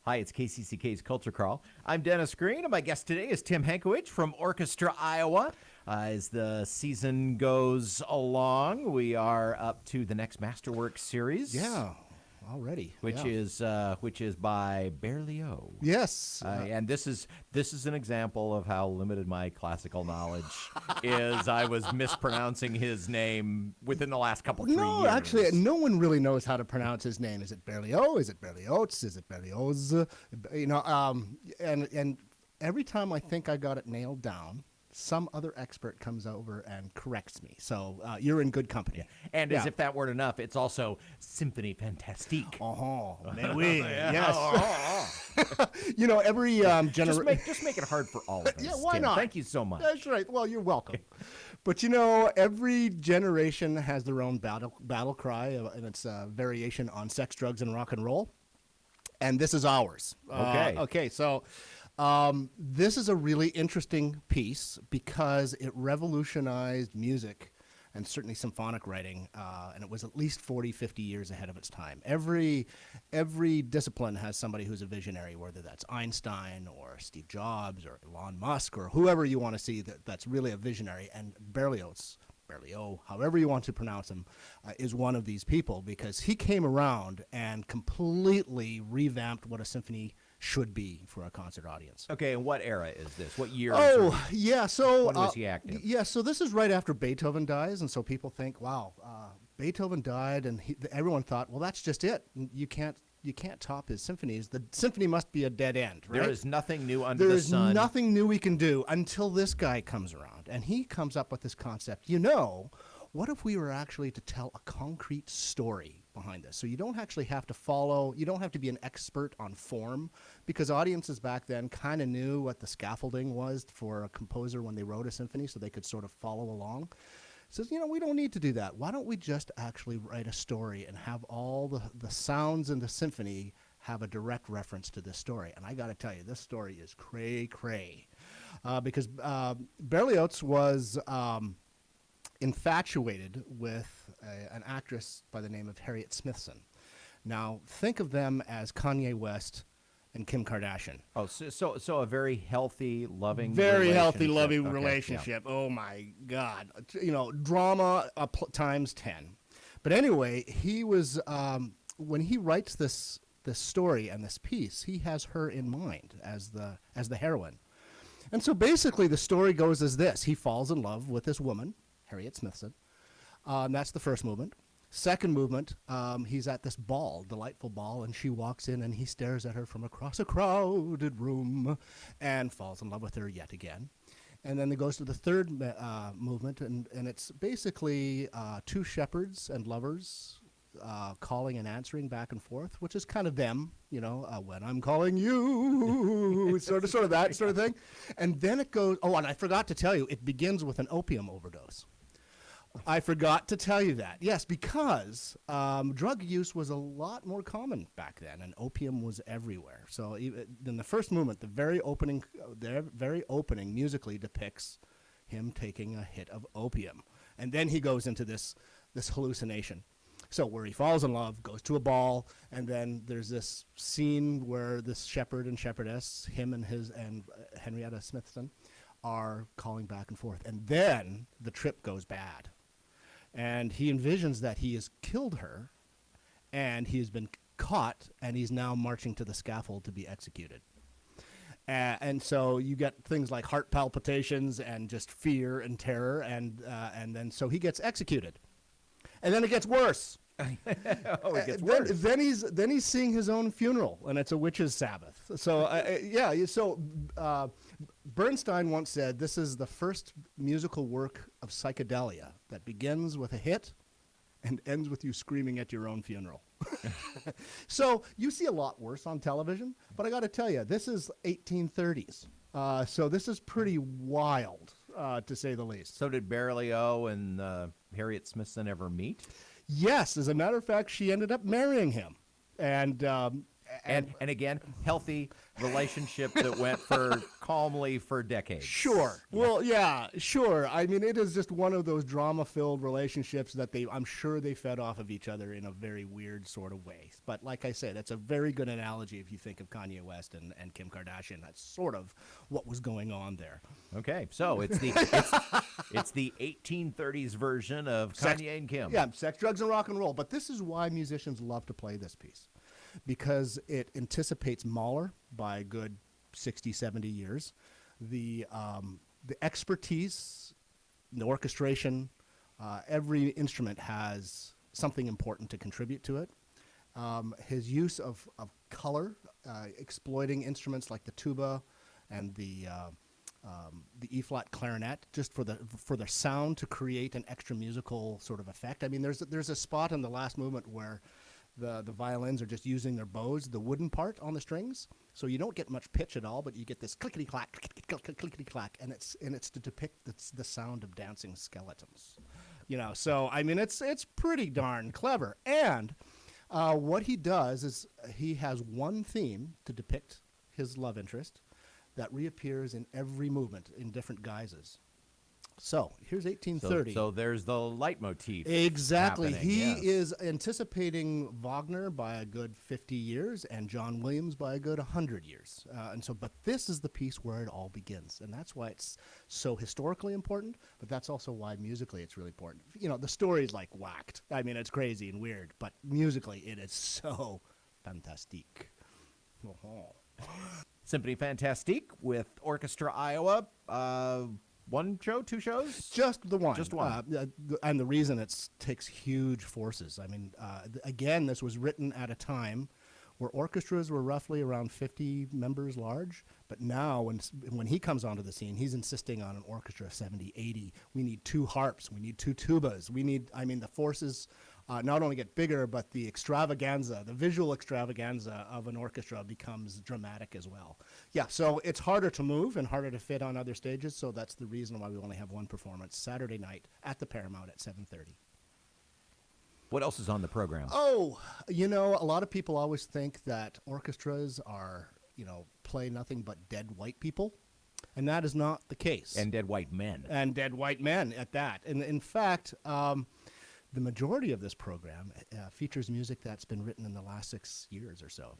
Hi, it's KCCK's Culture Crawl. I'm Dennis Green, and my guest today is Tim Hankewich from Orchestra Iowa. As the season goes along, we are up to the next Masterwork series. Yeah, already. Which is by Berlioz. Yes. And this is an example of how limited my classical knowledge is. I was mispronouncing his name within the last couple 3 years. No, actually, no one really knows how to pronounce his name. Is it Berlioz? Is it Berlioz? Is it Berlioz? And every time I think I got it nailed down, some other expert comes over and corrects me. So you're in good company. Yeah. And as if that weren't enough, it's also Symphony Fantastique. Mais oui. Yes. Every generation. Just make it hard for all of us. Yeah, why Tim. not? Thank you so much. That's right. Well, you're welcome. But every generation has their own battle cry, and it's a variation on sex, drugs, and rock and roll. And this is ours. Okay. So this is a really interesting piece because it revolutionized music and certainly symphonic writing, and it was at least 40, 50 years ahead of its time. Every discipline has somebody who's a visionary, whether that's Einstein or Steve Jobs or Elon Musk or whoever you want to see that's really a visionary. And Berlioz, however you want to pronounce him, is one of these people because he came around and completely revamped what a symphony should be for a concert audience. Okay, and what era is this? What year? So when was he active? Yeah, so this is right after Beethoven dies, and so people think, wow, Beethoven died, and everyone thought, well, that's just it. You can't top his symphonies. The symphony must be a dead end, right? There is nothing new under the sun. There is nothing new we can do until this guy comes around, and he comes up with this concept. What if we were actually to tell a concrete story behind this? So you don't actually have to follow, you don't have to be an expert on form, because audiences back then kind of knew what the scaffolding was for a composer when they wrote a symphony, so they could sort of follow along. Says, we don't need to do that. Why don't we just actually write a story and have all the sounds in the symphony have a direct reference to this story? And I got to tell you, this story is cray-cray. Because Berlioz was infatuated with an actress by the name of Harriet Smithson. Now, think of them as Kanye West and Kim Kardashian. Oh, so a very healthy, loving relationship. Oh, my God. Drama times 10. But anyway, he was, when he writes this story and this piece, he has her in mind as the heroine. And so basically the story goes as this. He falls in love with this woman, Harriet Smithson. That's the first movement. Second movement, he's at this ball, delightful ball, and she walks in and he stares at her from across a crowded room and falls in love with her yet again. And then it goes to the third movement, and it's basically two shepherds and lovers calling and answering back and forth, which is kind of them, when I'm calling you, sort of that sort of thing. And then it goes, and I forgot to tell you, it begins with an opium overdose. I forgot to tell you that. Yes, because drug use was a lot more common back then, and opium was everywhere. So in the first movement, the very opening musically depicts him taking a hit of opium, and then he goes into this hallucination. So where he falls in love, goes to a ball, and then there's this scene where this shepherd and shepherdess, him and Henrietta Smithson, are calling back and forth, and then the trip goes bad. And he envisions that he has killed her, and he has been caught, and he's now marching to the scaffold to be executed. And so you get things like heart palpitations and just fear and terror, and then so he gets executed. And then it gets worse. It gets worse. Then he's seeing his own funeral, and it's a witch's Sabbath. So Bernstein once said, this is the first musical work of psychedelia that begins with a hit and ends with you screaming at your own funeral. So you see a lot worse on television, but I got to tell you, this is 1830s. So this is pretty wild, to say the least. So did Berlioz and Harriet Smithson ever meet? Yes, as a matter of fact, she ended up marrying him. And And again, healthy relationship that went for calmly for decades. Sure. Yeah. Well, yeah, sure. I mean, it is just one of those drama-filled relationships that I'm sure they fed off of each other in a very weird sort of way. But like I said, that's a very good analogy if you think of Kanye West and Kim Kardashian. That's sort of what was going on there. Okay, so it's the it's the 1830s version of Kanye and Kim. Yeah, sex, drugs, and rock and roll. But this is why musicians love to play this piece, because it anticipates Mahler by a good 60, 70 years. The expertise, the orchestration, every instrument has something important to contribute to it. His use of color, exploiting instruments like the tuba and the E-flat clarinet, just for the sound to create an extra musical sort of effect. I mean, there's a spot in the last movement where the violins are just using their bows, the wooden part on the strings, so you don't get much pitch at all, but you get this clickety clack, clickety clack, and it's to depict the sound of dancing skeletons, you know. So I mean, it's pretty darn clever. And what he does is he has one theme to depict his love interest that reappears in every movement in different guises. So here's 1830. So there's the leitmotif. Exactly. He yes. is anticipating Wagner by a good 50 years and John Williams by a good 100 years. But this is the piece where it all begins. And that's why it's so historically important, but that's also why musically it's really important. You know, the story's like whacked. I mean, it's crazy and weird, but musically it is so fantastique. Symphony Fantastique with Orchestra Iowa. One show, two shows? Just the one. Just one. And the reason it takes huge forces. I mean, again, this was written at a time where orchestras were roughly around 50 members large. But now, when he comes onto the scene, he's insisting on an orchestra of 70, 80. We need 2 harps. We need 2 tubas. The forces not only get bigger, but the extravaganza, the visual extravaganza of an orchestra becomes dramatic as well. Yeah, so it's harder to move and harder to fit on other stages, so that's the reason why we only have one performance Saturday night at the Paramount at 7:30. What else is on the program? Oh, you know, a lot of people always think that orchestras are, play nothing but dead white people, and that is not the case. And dead white men. And dead white men at that. And in fact, the majority of this program features music that's been written in the last 6 years or so.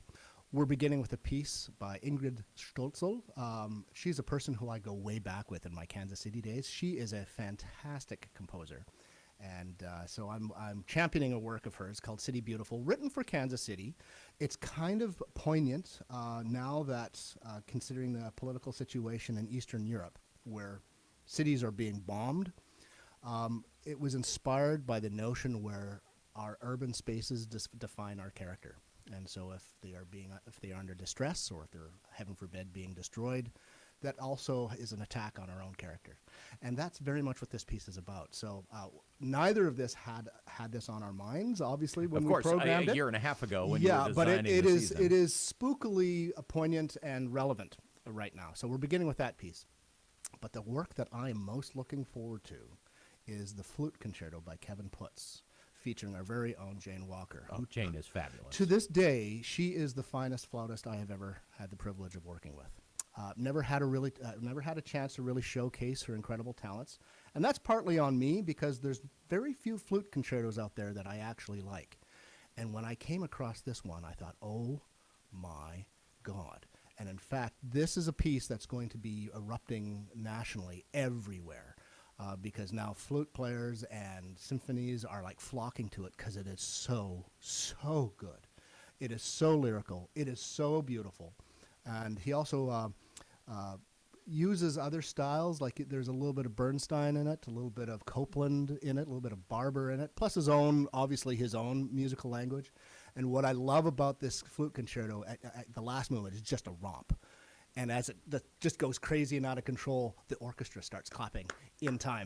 We're beginning with a piece by Ingrid Stolzel. She's a person who I go way back with in my Kansas City days. She is a fantastic composer. And so I'm championing a work of hers called City Beautiful, written for Kansas City. It's kind of poignant now that considering the political situation in Eastern Europe, where cities are being bombed. It was inspired by the notion where our urban spaces define our character. And so if they are under distress, or if they're, heaven forbid, being destroyed, that also is an attack on our own character. And that's very much what this piece is about. So neither of this had this on our minds, obviously, when we programmed it. A year and a half ago when you were designing but it the is season. it is spookily poignant and relevant right now. So we're beginning with that piece. But the work that I am most looking forward to is the Flute Concerto by Kevin Putz, featuring our very own Jane Walker. Oh, Jane is fabulous. To this day, she is the finest flautist I have ever had the privilege of working with. Never had a chance to really showcase her incredible talents, and that's partly on me because there's very few flute concertos out there that I actually like. And when I came across this one, I thought, oh my God. And in fact, this is a piece that's going to be erupting nationally everywhere. Because now flute players and symphonies are like flocking to it because it is so, so good. It is so lyrical. It is so beautiful. And he also uses other styles, like there's a little bit of Bernstein in it, a little bit of Copland in it, a little bit of Barber in it, plus his own musical language. And what I love about this flute concerto at the last movement is just a romp. And as it just goes crazy and out of control, the orchestra starts clapping in time.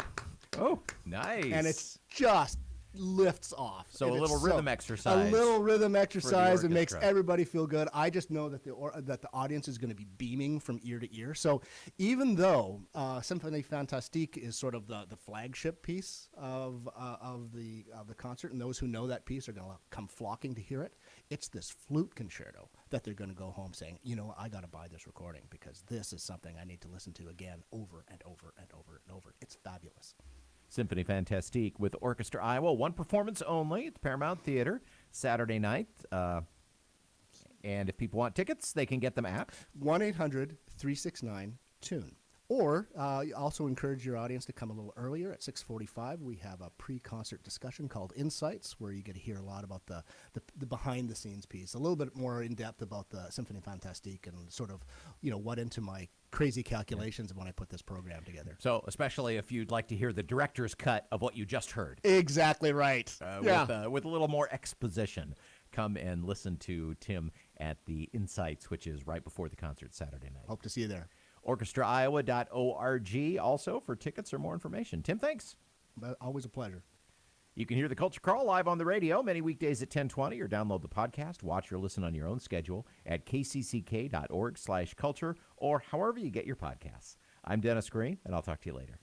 Oh, nice. And it's just lifts off. So a little rhythm exercise. A little rhythm exercise and makes orchestra. everybody feel good. I just know that the audience is going to be beaming from ear to ear. So even though Symphony Fantastique is sort of the flagship piece of the concert, and those who know that piece are going to come flocking to hear it, It's this flute concerto that they're going to go home saying, you know, I got to buy this recording because this is something I need to listen to again over and over and over and over. It's fabulous. Symphony Fantastique with Orchestra Iowa. One performance only at the Paramount Theatre Saturday night. And if people want tickets, they can get them at 1-800-369-TUNE. Or also encourage your audience to come a little earlier at 6:45. We have a pre-concert discussion called Insights, where you get to hear a lot about the behind-the-scenes piece, a little bit more in-depth about the Symphony Fantastique and sort of, you know, what into my crazy calculations when I put this program together. So especially if you'd like to hear the director's cut of what you just heard. Exactly right. With a little more exposition. Come and listen to Tim at the Insights, which is right before the concert Saturday night. Hope to see you there. OrchestraIowa.org also for tickets or more information. Tim, thanks. Always a pleasure. You can hear the Culture Crawl live on the radio many weekdays at 10:20 or download the podcast, watch or listen on your own schedule at kcck.org/culture or however you get your podcasts. I'm Dennis Green, and I'll talk to you later.